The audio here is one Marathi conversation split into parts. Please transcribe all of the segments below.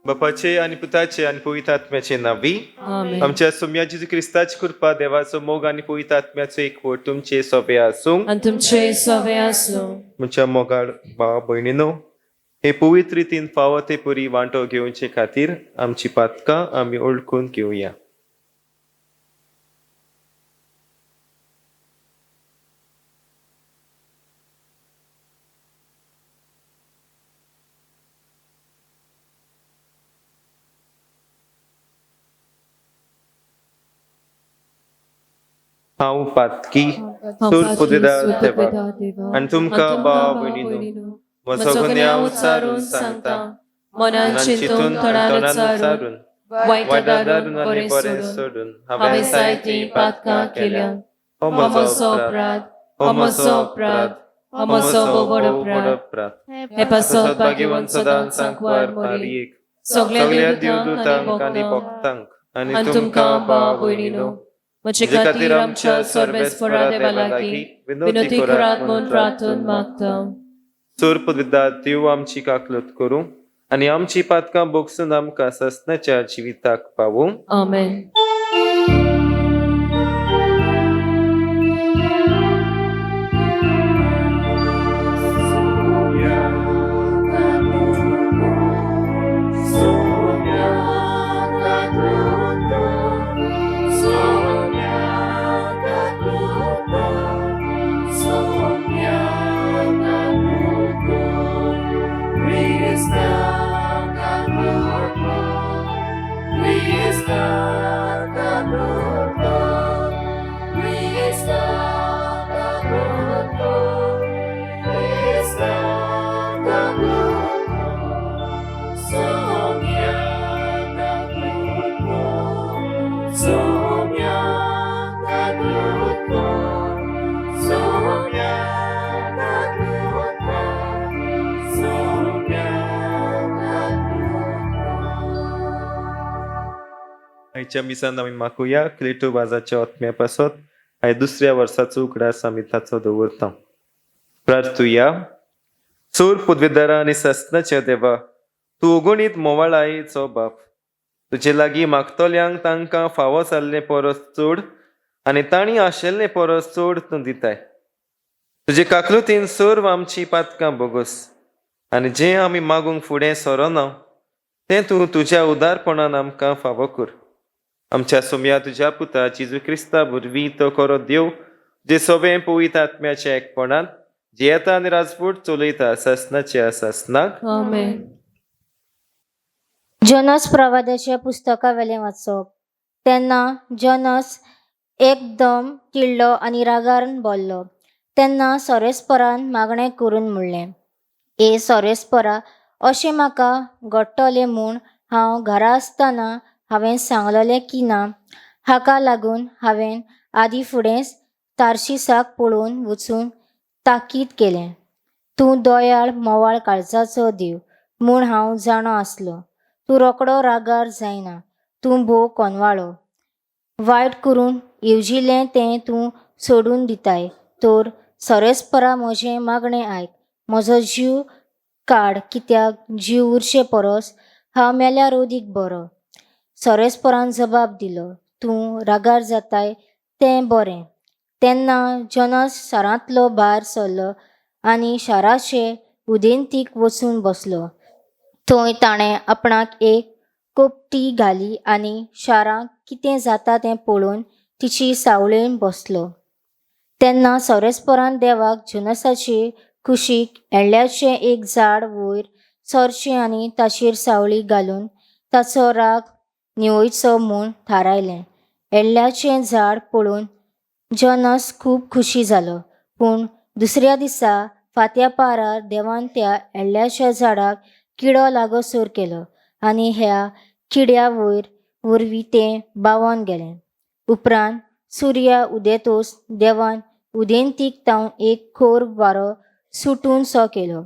बापाचे आणि पुताचे आणि पवित्र आत्म्याचे नावी. आमेन. आमच्या सोम्या जेजू क्रिस्ताची कृपा, देवाचो मोग आणि पवित्र आत्म्याचो एकवट तुमचे सोबे आसूं. आणि तुमचे सवे आसूं. म्हज्या मोगाळ भाव भयणीनो, हे पवित्र रितीन फावो ते परी वांटो घेवचे खातीर आमची पातकां आमी ओळखून घेवया. हांव पातकी सूर पदवीदार देवा आनी तुमकां भाव भयणीनो म्हजो गुन्यांव उचारून सांगता, मनान चिंतून तोंडान उचारून वायट दारून आनी बरें सोडून हांवें जायतीं पातकां केल्या. हो म्हजो अपराध, हो म्हजो अपराध, हो म्हजो व्हड अपराध. हे पासत भाग्यवान सदां सांकवार मारयेक, सगळ्या देवदूतांक आनी भक्तांक आनी तुमकां भाव भयणीनो म्हजे खातीर आमच्या सर्वेस्परा देवा लागीं विनंती करात म्हूण प्रार्थून मागता. चोर पदवीदार देव आमची काकलत करूं आनी आमची पातकां बोगसून आमकां ससनाच्या जिविताक पावूं. आमेन. आयच्या मिसान आमी मागुया क्लेटो बाजाच्या ओतम्या पासत आय दुसऱ्या वर्साचो उगडास आमी ताचो दवरता. प्रार्थुया. चोर पदवीदारा आनी ससनाच्या देवा, तूं अगणीत मोवाळायेचो बाप. तुजे लागीं मागतल्यांक तांकां फावो जाल्ले परस चड आनी तांणी आशिल्ले परस चड तूं दिताय. तुजे काकलुतीन सर्व आमची पातकां बोगस आनी जें आमी मागूंक फुडें सरोना तें तूं तुज्या उदारपणान आमकां फावो कर. आमच्या सोम्या तुज्या पुता जेजू क्रिस्ता वरवीं तो खरो देव जे सगळें पवित्र आत्म्याच्या एकपणान जियेता आनी राजपूत चलयता ससनाच्या ससनाक. आमेन. जोनस प्रवाद्याच्या पुस्तका वेलें वाचप. तेन्ना जोनस एकदम किडलो आनी रागान बोल्लो. तेन्ना सोरेस्परान मागणें करून म्हणलें, ए सोरेस्परा, अशें म्हाका घडटलें म्हूण हांव घरा आसतना हांवें सांगलोलें की ना. हाका लागून हांवें आदीं फुडेंच तार्शिसाक पळोवन वचून ताकीद केलें. तूं दयाळ मोवाळ काळजाचो देव म्हूण हांव जाणो आसलो. तूं रोकडो रागार जायना. तूं भोव कोनवाळो. वायट करून येवजिल्लें तें तूं सोडून दिताय. तर सोरेस्परा म्हजें मागणें आयक. म्हजो जीव काड, कित्याक जीव उरचे परस हांव मेल्यार ओदीक बरो. सोरेस्परान जबाब दिलो, तूं रागार जाताय तें बरें. तेन्ना जोनस शारांतलो भायर सरलो आनी शाराचे उदेंतीक वचून बसलो. थंय ताणें आपणाक एक कोपटी घाली आनी शारांत कितें जाता तें पळोवन तिची सावळेन बसलो. तेन्ना सोरेस्परान देवाक जोनसाचे कुशीक एळ्ळ्याचें एक झाड वयर सरचें आनी ताचेर सावळी घालून ताचो राग निवयचो म्हूण थारायलें. एळ्ळ्याचें झाड पळोवन जोनस खूब खुशी जालो. पूण दुसऱ्या दिसा फात्या पारार देवान त्या एळ्ळ्याच्या झाडाक किडो लागोसर केलो आनी ह्या किड्या वरवीं तें बावोन गेलें. उपरांत सुर्या उदेतोच देवान उदेंतीक तावन एक खोर वारो सुटून सो केलो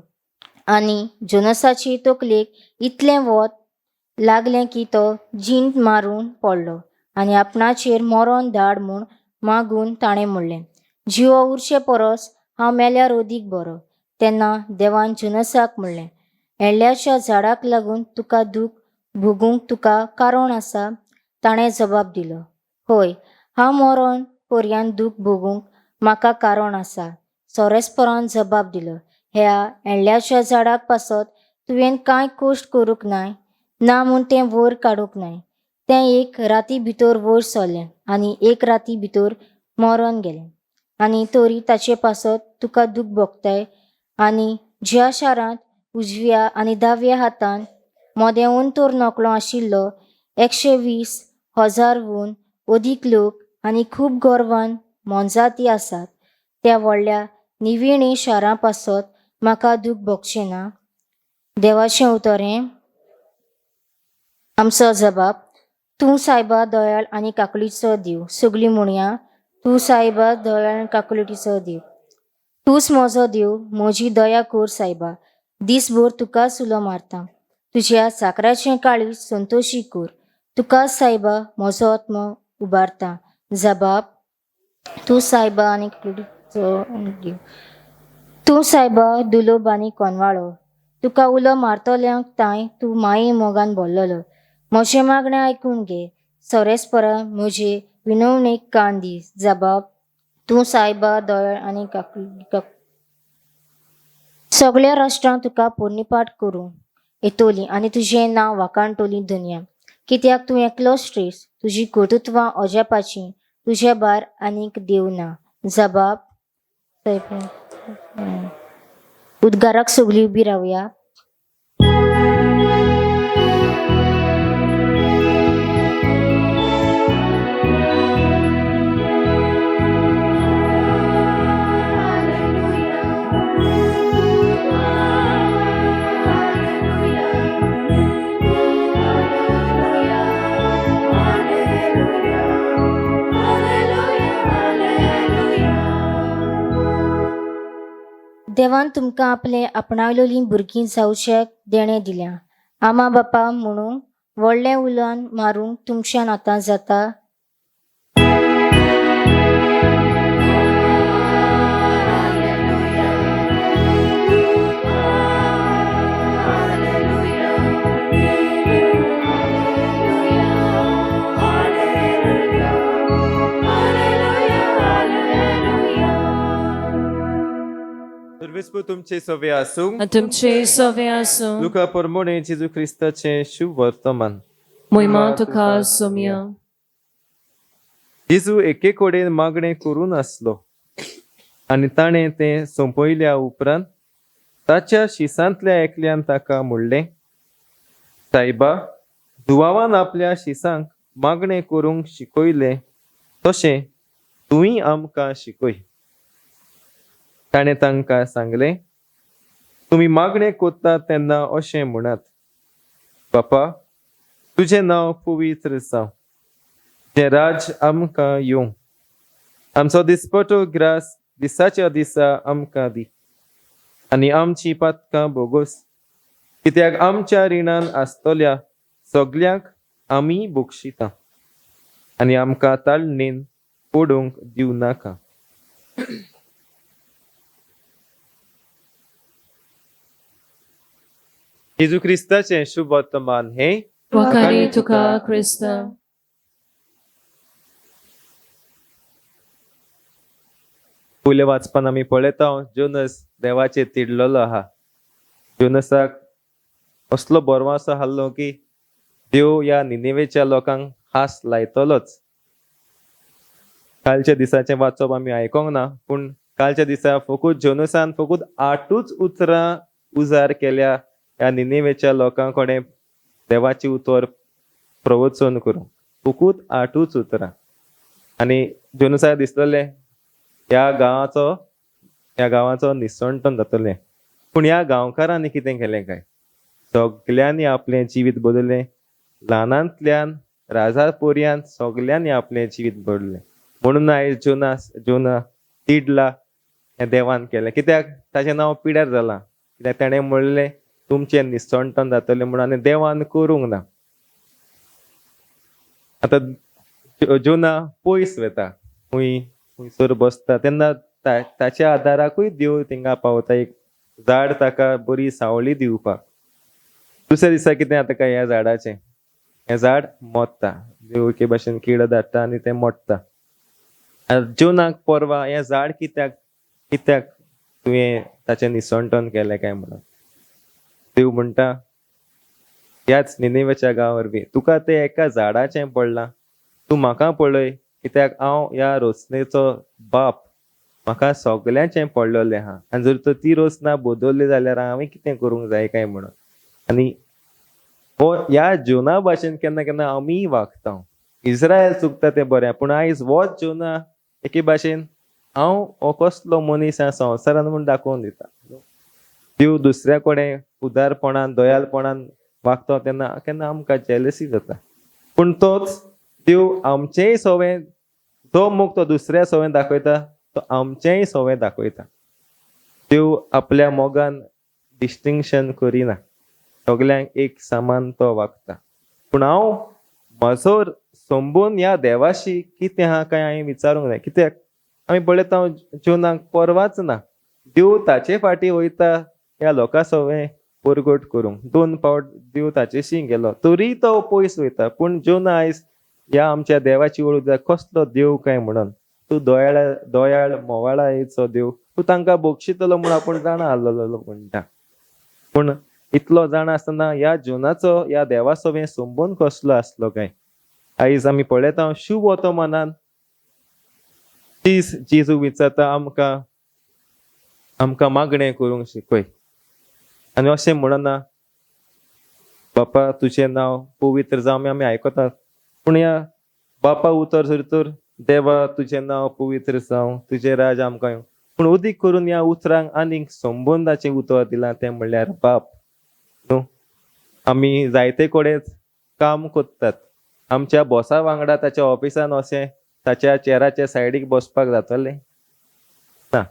आनी जोनसाची तकलेक इतलें वत लागलें की तो जींट मारून पडलो आनी आपणाचेर मरण धाड म्हूण मागून ताणें म्हणलें, जिवो उरचे परस हांव मेल्यार ओदीक बरो. तेन्ना देवान जोनसाक म्हणलें, एळ्ळ्याच्या झाडाक लागून तुका दूख भोगूंक तुका कारण आसा? ताणें जबाब दिलो, होय, हांव मरोन पर्यंत दूख भोगूंक म्हाका कारण आसा. सोरेस्परान जबाब दिलो, ह्या एंडल्याच्या झाडाक पासत तुवें कांय कोश्ट करूंक नाय ना म्हूण तें वयर काडूंक नाय. तें एक राती भितर वयर सरलें आनी एक राती भितर मरोन गेलें. आनी तरी ताचे पासत तुका दूख भोगताय. आनी ज्या शारांत उजव्या आनी दाव्या हातान मोदेंवन तर नकलो आशिल्लो 120,000 अदीक लोक आनी खूब गोरवान मोनजाती आसात, त्या व्हडल्या निविणी शारां पासत म्हाका दूख भोगचें ना. देवाचें उतरें. आमचो जबाब, तूं सायबा दयाळ आनी काकुलीचो दिव. सगळीं म्हणया, तूं सायबा दयाळ आनी काकुलीचो दिव. तूंच म्हजो देव, म्हजी दया कर सायबा. दीसभर तुकाच उलो मारता. तुज्या चाकराचें काळीज संतोशी कर. तुकाच सायबा म्हजो आत्मो उबारता. जबाब, तूं सायबा आनी काकुलीचो दिव. तूं सायबा दुलोब आनी कोनवाळो. तुका उलो मारतल्यांक ताय तूं माये मोगान बोल्लोलो. म्हजें मागणें आयकून घे. सोरेस्परा म्हजे विनवणेक कान दी. जबाब, तूं सायबा दयाळ आनी काकुली. सगळ्या राष्ट्रांत तुका पोरणीपाट करूंक येतली आनी तुजें नांव वाखाणटली दुनिया. कित्याक तूं एकलो श्रेश्ठ, तुजी कर्तृत्वां अजापाची, तुज्या भायर आनीक देव ना. जबाब, उद्गाराक सगळीं उबी रावया. देवान तुमकां आपले आपणायलोलीं भुरगीं जावचें देणें दिल्या. आमा बापा म्हणून व्हडलें उलोवन मारूंक तुमच्यान आतां जाता. सर्वेस्पूर तुमचे सवे आसूं. A तुमचे सवे आसूं. लुका परमोणे जेजू ख्रिस्ताचें शुभ वर्तमान. मोहिमा तुका सोम्या. जेजू एके कडेन मागणें करून आसलो आनी ताणें तें सोंपयल्या उपरांत ताच्या शिसांतल्या एकल्यान ताका म्हणलें, सायबा, दुवावान आपल्या शिसांक मागणें करूंक शिकयलें तशें तुंय आमकां शिकय. ताणें तांकां सांगलें, तुमी मागणें कोत्तात तेन्ना अशें म्हणात, बापा, तुजें नांव पवित्र जावं. जें राज आमकां येवं. आमचो दिसपटो ग्रास दिसाच्या दिसा आमकां दी. आनी आमची पातकां बोगोस, कित्याक आमच्या रिणान आसतल्या सगल्यांक आमी बक्षिता. आनी आमकां ताळणेन पडूंक दिवं नाका. जेजू ख्रिस्ताचें शुभ वर्तमान हे वखाणी तुका क्रिस्त. पयले वाचपान आमी पळयता जोनस देवाचेर तिडलेलो आहा. जोनसाक असलो बोरवासो आहलो की देव ह्या निनेवेच्या लोकांक हास लायतलोच. कालच्या दिसाचें वाचप आमी आयकोंक ना, पूण कालच्या दिसा फकत जोनसान फकत 8 उतरां उजार केल्या ह्या निनेवेच्या लोकां कडेन देवाची उतर प्रवचन करूंक. फकत 8 उतरां. आनी जोनसाक दिसलेलें ह्या गांवाचो निसंटन जातलें. पूण ह्या गांवकारांनी कितें केलें काय, सगल्यांनी आपलें जिवीत बदललें. ल्हानांतल्यान राजा पर्यंत सगल्यांनी आपलें जिवीत बदललें. म्हणून आयज जोना तिडला हें देवान केलें. कित्याक ताचें नांव पिड्यार जालां. कित्याक ताणें म्हणलें तुमचें निसंटन जातलें म्हणून, आनी देवान करूंक ना. आतां जोना पयस वता, खंयसर बसता तेन्ना ताच्या आदाराकूय देव थिंगा पावता. एक झाड ताका बरी सावळी दिवपाक. दुसऱ्या दिसा कितें जाता काय ह्या झाडाचें, हें झाड मोडटा, देव एके भाशेन कीड धाडटा आनी तें मोडटा. जोनाक परवा हें झाड कित्याक कित्याक तुवें ताचें निसंटन केलें काय म्हणून. देव म्हणटा ह्याच निनेवेच्या गांवा वरवीं तुका तें एका झाडाचें पडलां, तूं म्हाका पळय, कित्याक हांव ह्या रोसणेचो बाप, म्हाका सगल्यांचें पडलेलें आहा. आनी जर तर ती रोसना बदलली जाल्यार हांवें कितें करूंक जाय काय म्हणून. आनी हो ह्या जोना भाशेन केन्ना केन्ना आमी वागता. इस्रायल चुकता तें बरें, पूण आयज होच जोना एके भाशेन हांव हो कसलो मनीस ह्या संवसारान म्हूण दाखोवन दिता. देव दुसऱ्या कडेन उदारपणान दयाळपणान वागता तेन्ना केन्ना आमकां जेलसी जाता. पूण तोच देव आमचेय सवें जो मोग तो दुसऱ्या सवें दाखयता तो आमचेय सवें दाखयता. देव आपल्या मोगान डिस्टिंक्शन करिना, सगल्यांक एक समान तो वागता. पूण हांव म्हजो संबंद ह्या देवाशी कितें आहा काय हांवें विचारूंक जाय. कित्याक आमी पळयता जोनाक परवाच ना. देव ताचे फाटी वयता ह्या लोकां सवें परगट करूंक. 2 फावट देव ताचेशी गेलो तरी तो पयस वयता. पूण जोना आयज ह्या आमच्या देवाची वळख दिता कसलो देव काय म्हणून. तूं दयाळ मोवाळायेचो देव, तूं तांकां बक्षितलो म्हूण आपूण जाणा आसलेलो म्हणटा. पूण इतलो जाणा आसतना ह्या जोनाचो ह्या देवा सवें संबंद कसलो आसलो काय. आयज आमी पळयता शुभ वर्तमानान जेजू विचारता आमकां मागणें करूंक शिकय. आनी अशें म्हणना बापा तुजें नांव पवित्र जावं आमी आयकतात, पूण ह्या बापा उतर जर तर देवा तुजें नांव पवित्र जावं, तुजें राज आमकां येवं. पूण अदीक करून ह्या उतरांक आनीक संबंदाचें उतर दिलां तें म्हणल्यार बाप. न्हू, आमी जायते कडेन काम कोत्तात. आमच्या बॉसा वांगडा ताच्या ऑफिसान अशें ताच्या चेराच्या सायडीक बसपाक जातलें ना.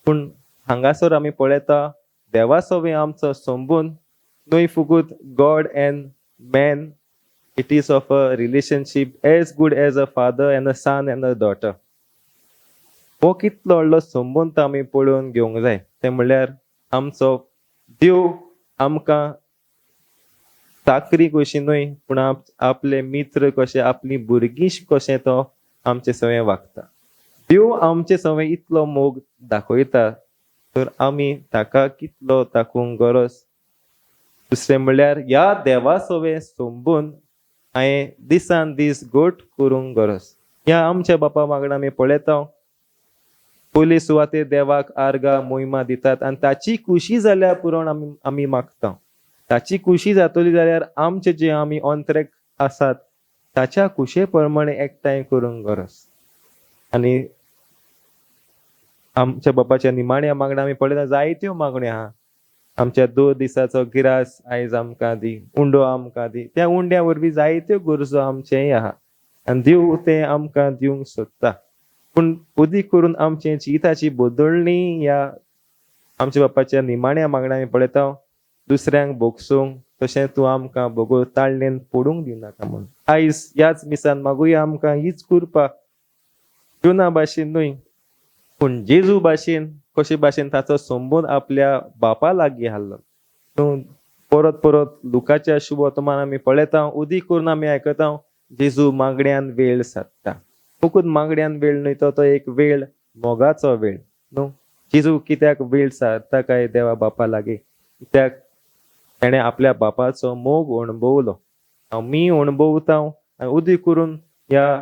पूण हांगासर आमी पळयता देवा सवें आमचो संबंद न्हय फुकूत God and man, it is of a relationship as good as a father and a son and a daughter. हो कितलो व्हडलो संबंद आमी पळोवन घेवंक जाय. तें म्हणल्यार आमचो देव आमकां चाकरी कशी न्हय, पूण आपले मित्र कशे, आपली भुरगीं कशें तो आमचे सवें वागता. देव आमचे सवें इतलो मोग दाखयता तर आमी ताका कितलो दाखोवंक गरज. दुसरें म्हणल्यार ह्या देवा सवें संबंद हांवें दिसान दीस घट करूंक गरज. ह्या आमच्या बापा वांगडा आमी पळयता पयले सुवातेर देवाक आर्गां मोहिमा दितात आनी ताची खुशी जाल्यार पुरोन आमी मागता. ताची खुशी जातली जाल्यार आमचे जे आमी अंतरेक आसात ताच्या खुशे प्रमाणे एकठांय करूंक गरज. आनी आमच्या बापाच्या निमाण्या मागण्या आमी पळयता जायत्यो मागण्यो आहा. आमच्या 2 दिसाचो गिरास आयज आमकां दी, उंडो आमकां दी. त्या उंड्या वरवीं जायत्यो गरजो आमचेय आहा आनी देव तें आमकां दिवंक सोदता. पूण अदीक करून आमचे जिताची बदलणी ह्या आमच्या बापाच्या निमाण्या मागण्या आमी पळयता दुसऱ्यांक भोगसूंक, तशें तूं आमकां भोगून ताळणेन पडूंक दिनाका म्हणून. आयज ह्याच मिसान मागुया आमकां हीच कृपा जोना भाशेन न्हय पूण जेजू भाशेन कशे भाशेन ताचो संबंद आपल्या बापा लागीं हाडलो. परत परत लुकाच्या शुभ वर्तमान आमी पळयता उदीक करून आमी आयकता जेजू मागण्यांन वेळ सादता. फकत मागण्यांन वेळ न्हय, तो एक वेळ मोगाचो वेळ. न्हू, जेजू कित्याक वेळ सादता काय देवा बापा लागीं, कित्याक तेणें आपल्या बापाचो मोग अणभवलो. आमी अणभवता आनी उदीक करून ह्या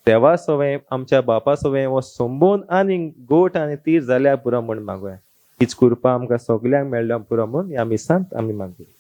देवा सवें आमच्या बापा सवें हो संबंद आनी गोट आनी तीर जाल्यार पुरो म्हूण मागुया. हीच कृपा आमकां सगल्यांक मेळ्ळ्या पुरो म्हूण ह्या मिसांत आमी मागुया.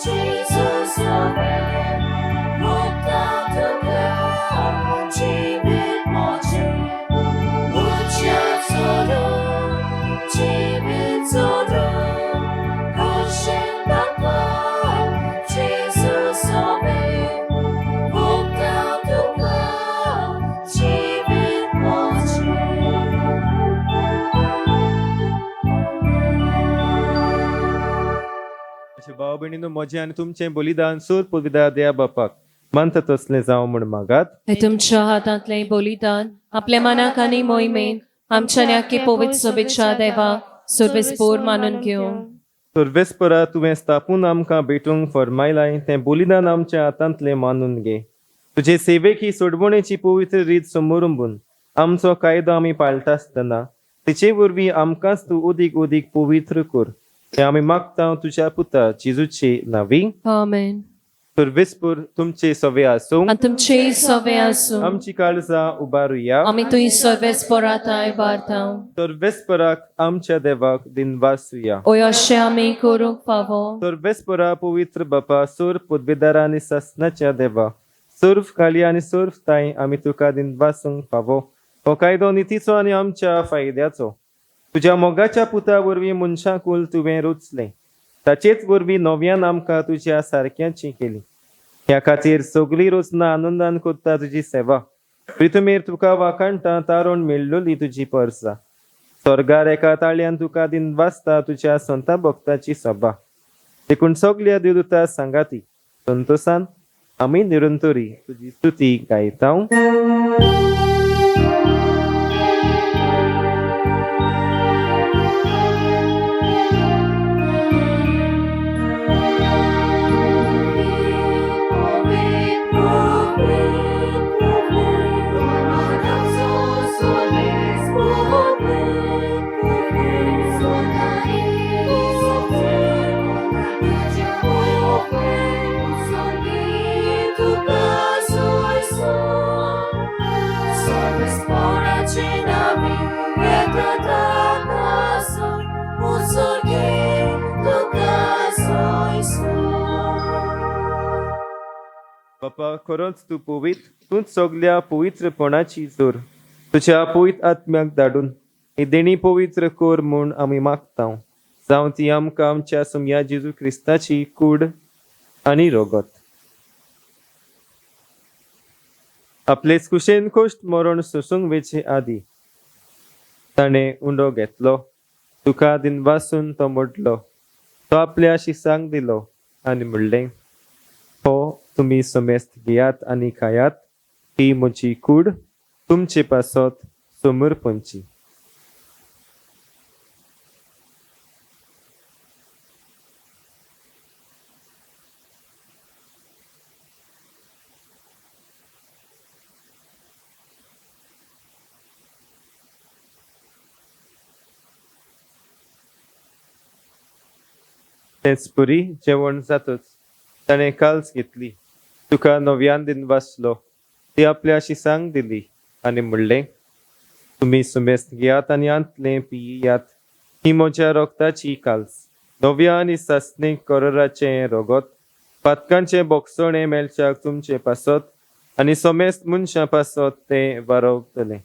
Jesus, अशें भाव भयणीनो म्हजें आनी तुमचें बलिदान सूर पवित्र देया बापाक मानता तसलें जावं म्हण मागात. हे तुमच्या हातांतले बलिदान आपल्या मनाक आनी मोहिमेन आमच्या न्याके पवित्र सभेच्या देवाक सर्वेस्पोर मानून घेवं. सर्वेस्परा तुवें स्थापून आमकां भेटूंक फरमायलाय तें बलिदान आमच्या हातांतलें मानून घे. तुजे सेवेक ही सोडवणेची पवित्र रीत समोरुंबून आमचो कायदो आमी पाळटा आसतना तिचे वरवीं आमकांच तूं उदीक उदीक पवित्र कर हें आमी मागता तुज्या पुता जेजूचे नांवी. आमेन. सर्वेस्पर तुमचे सवे आसूं. आनी तुमचे सवे आसूं. आमची काळजां उबारुया. आमी तुई सर्वेस्पोराताय बारतांव. सर्वेस्पराक आमच्या देवाक दिनवासुया. ओय अशें आमी करूंक फावो. सर्वेस्परा पवित्र बापा सोर पदवेदारा आनी सासनाच्या देवा सर्व काळी आनी सर्व ताई आमी तुका दिनवासूंक फावो. हो कायदो नितीचो आनी आमच्या फायद्याचो. तुज्या मोगाच्या पुता वरवीं मनशां कुल तुवें रुचलें. ताचेच वरवीं नव्यान आमकां तुज्या सारक्याची केली. ह्या खातीर सगळीं रोजनां आनंदान करता तुजी सेवा. प्रितमेर तुका वाखाणटा तारण मेळ्ळोली तुजी परसा. स्वर्गार एका ताळ्यान तुका दिनवासता तुज्या संता भक्ताची सभा. देखून सगळ्या देवदूता सांगाती संतोषान आमी निरंतरी तुजी स्तुती गायतांव. बापा खरोच तूं पवित्र. तूंच सगळ्या पवित्रपणाची जोर तुज्या पवित्र आत्म्याक धाडून ही देणी पवित्र कर म्हूण आमी मागतांव. जावं ती आमकां आमच्या सुमया जेजू क्रिस्ताची कूड आनी रोगत. आपलेच कुशेन कोश्ट मरण सोसूंक वेचे आदी ताणें उंडो घेतलो. तुका दिनवासून तो मोडलो. तो आपल्या शिसांक दिलो आनी म्हणलें हो तुमी समेस्त घेयात आनी खायात. ही म्हजी कूड तुमचे पासत समर्पणची. तेच पुरी जेवण जातच ताणें काल्स घेतली. तुका नव्यान दिनवासलो. ती आपल्या शिसांक दिली आनी म्हणलें तुमी समेस्त घेयात आनी आंतलें पियात. ही म्हज्या रोगताची काल्स नव्या आनी सासणीक कोराचें रोगत. पातकांचें बोगसण मेलच्याक तुमचे पासत आनी समेस्त मनशां पासत तें वारोवतलें.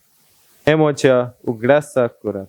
हें म्हज्या उगडासाक करात.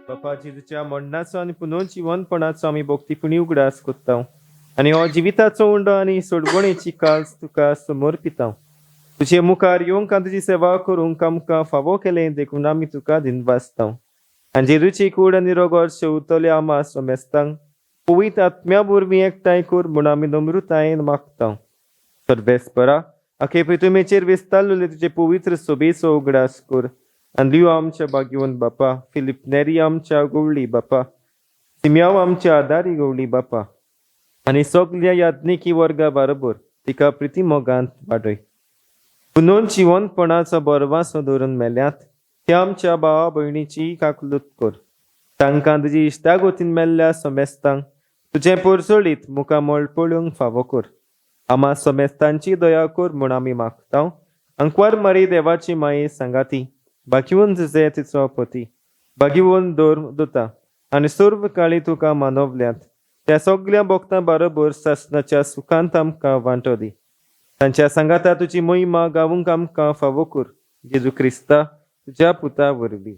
बापा जेजूच्या मरणाचो आनी पुनर्जीवनपणाचो आमी भक्तीपणी उगडास कोत्तांव आनी हो जिविताचो उंडो आनी सोडवणेची काल्स तुका समर्पितांव. तुजे मुखार येवंक आनी तुजी सेवा करूंक आमकां फावो केलें देखून आमी तुका दिनवासतांव. आनी जेजूची कूड आनी रोगोट शेवतले आमा समेस्तांक पवित्र आत्म्या वरवीं एकठांय कर म्हूण आमी नम्रतायेन मागतांव. सर्वेस्परा आखे पृथ्वीचेर विस्तारलेले तुजे पवित्र सोबेचो उगडास कर. आनी लिओ आमच्या भाग्यवन बापा. फिलिप नेरी आमच्या गवळी बापा. सिम्याव आमच्या आदारी गवळी बापा. आनी सगळ्या याज्ञिकी वर्गा बरोबर तिका प्रिती मोगांत वाडय. पुनर्जीवनपणाचो बरवासो धरून मेल्यात त्या आमच्या भावा भयणीची काकलूत कर. तांकां तुजी इश्टागोतीन मेल्ल्या समेस्तांक तुझे पोरसोळीत मुखामोळ पळूंक फावो कर. आमा सोमेस्तांची दया कर म्हूण आमी मागतां. अंकवार मारी देवाची माई सांगाती, बाकिवून झुजे तिचो पती, बागिवून दोता आनी सर्व काळी तुका मानवल्यात. त्या सगळ्या भक्तां बरोबर सासणाच्या सुखांत आमकां वांटो दी. तांच्या सांगाता तुजी महिमा गावूंक आमकां फावो कर. जेजू क्रिस्ता तुज्या पुता वरवीं.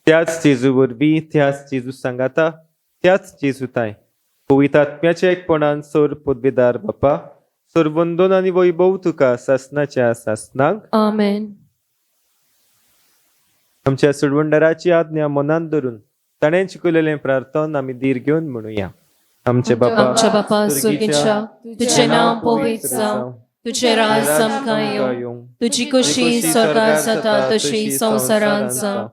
त्याच जेजू वरवीं, त्याच जेजू सांगाता, त्याच जेजूताय पवित्र आत्म्याच्या एकपणान सोर पदवीदार बापा, सोर वंदन आनी वैभव तुका सासणाच्या सासणाक. आमेन. आमच्या सुडवंडराची आज्ञा मनात धरून ताणें शिकयलेलें प्रार्थना आमी धीर घेवन म्हणुया. आमचे आमच्या बापा सुर्गीच्या, तुझे नाव पवित्र जावं, तुझे राज आमकां येवं, तुजी कुशी स्वर्गार जाता तशी संवसारांत जावं.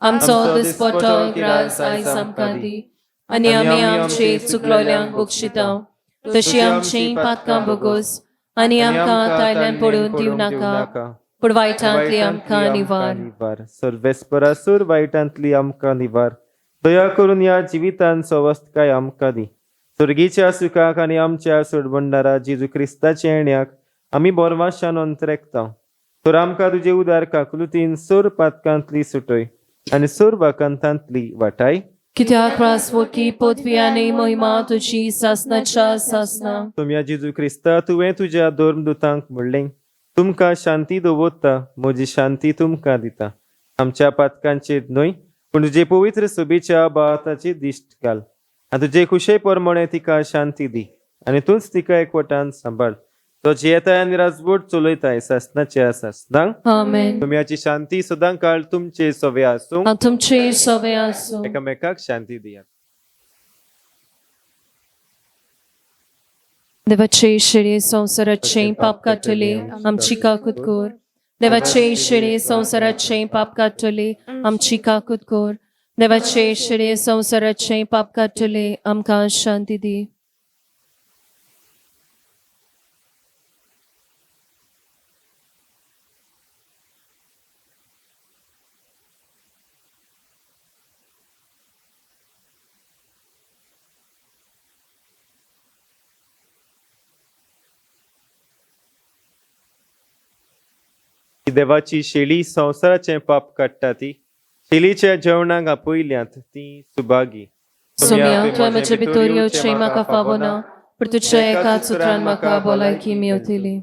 आमचो दिसपट्टो ग्रास आयज आमकां दी, आनी आमी आमचे चुकलोल्यांक बक्षितांव, तशी आमची पातकां बगोस, आनी आमकां तायल्यान पडून दिवं नाका, पूण वायटांतली आमकां निवार. सर्वेस्परासूर वायटांतली आमकां निवार. दया करून ह्या जिवितांत सवस्तकाय आमकां दी. सुर्गीच्या सुखाक आनी आमच्या सोडवंडारा जेजू क्रिस्ताच्या येण्याक आमी बोरवाशान अंतरेकता. तर आमकां तुजे उदार काकुलतीन सोर पातकांतली सुटय आनी सोर वाकांतांतली वाटाय. कित्याक प्रास्वकी पदवी आनी महिमा तुजी सासणाच्या सासना. तुमया जेजू क्रिस्ता तुवें तुज्या धर्मदुतांक म्हणलें, तुमकां शांती दवरता, म्हजी शांती तुमकां दिता. आमच्या पातकांचेर न्हय, पूण तुजे पवित्र सोबेच्या बाताचेर दिश्ट घाल. आनी तुजे खुशे परमणे तिका शांती दी, आनी तूंच तिका एकवटान सांबाळ. तो जियेताय आनी राजवट चलयताय सासणाच्या सासनाक. आमेन. तुमयाची शांती सदां काळ तुमचे सवे आसूं. तुमचे सवे आसूं. एकामेकाक शांती दियात. देवाचे शिळे संवसाराचे पाप काडटले आमची काकूत कोर. देवाचे शिळे संवसाराचे पाप काडटले आमची काकूत कोर. देवाचे शिळे संवसाराचे पाप काडटले आमकां शांती दी. देवाची शेळी संवसाराचे पाप काडटा ती, शेळीच्या जेवणाक आपयल्यात ती सुभागी. सोम्या तुवें म्हजे भितर येवचें म्हाका फावना, पूण तुज्या एकाच उतरान म्हाका भलायकी मेवतली.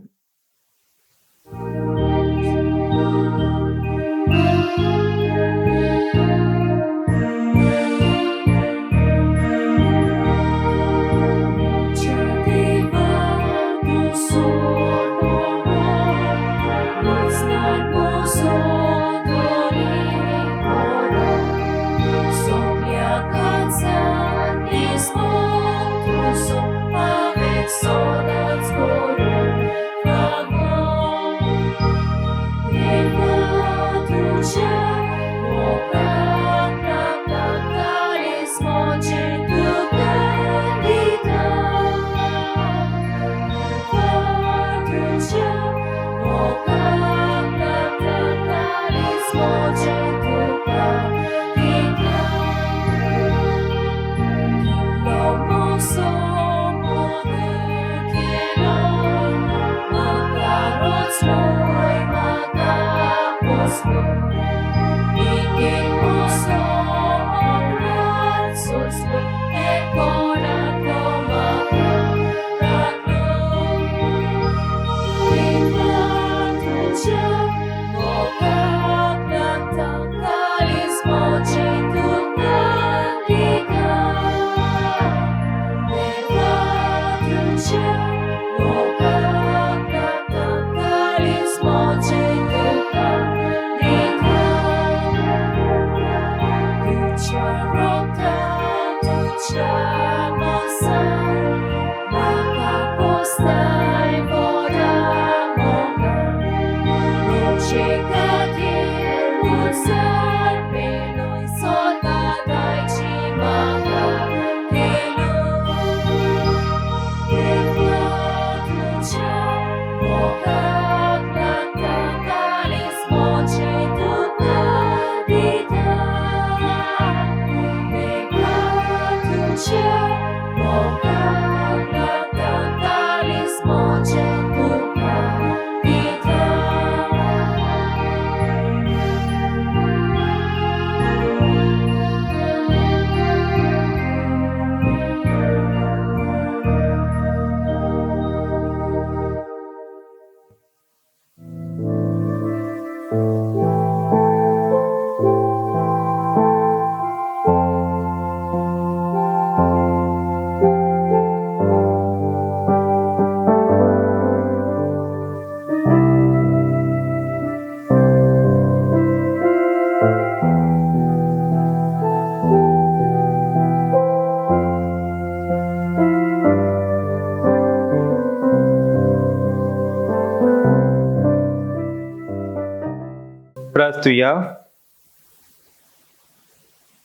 प्रार्थुया.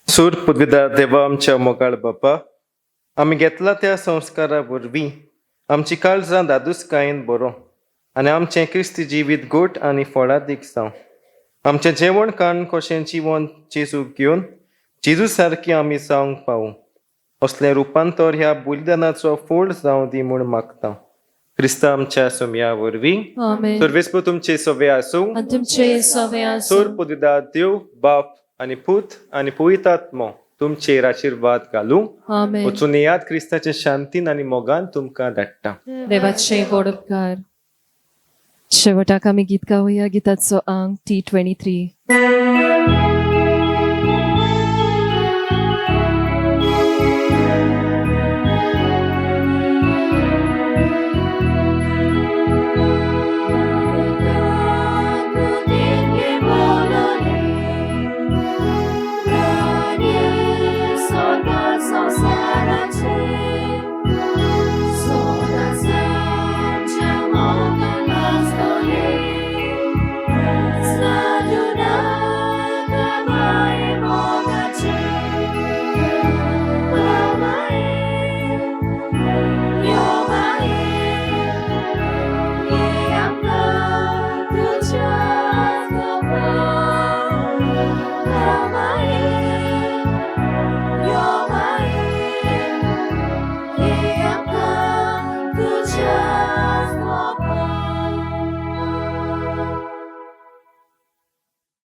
सूर पदवीधर देवा आमच्या मोगाळ बापा, आमी घेतला त्या संस्कारा वरवीं आमची काळजां दादूसकायेन बरो आनी आमचें क्रिस्ती जिवीत गोट आनी फळादीक जावं. आमचें जेवण खाण कशें जिवन जेजूक घेवन जेजू सारकी आमी जावंक पावूं असलें रुपांतर ह्या बलिदानाचो फळ जावं दी म्हूण मागता. क्रिस्ता आमच्या सोम्या वरवीं आमेन. सर्वेस्पर तुमचे सवे आसूं. आनी तुमचे सवे सूर आसूं. पदवीधर देव बाप आनी पूत आनी पवित्र आत्मो तुमचेर आशिर्वाद घालूं. आमेन. वचून येयात क्रिस्ताच्या शांतीन आनी मोगान तुमकां धाडटा. देवाचे गोड उपकार. शेवटाक आमी गीत गावया गिताचो अंक T23.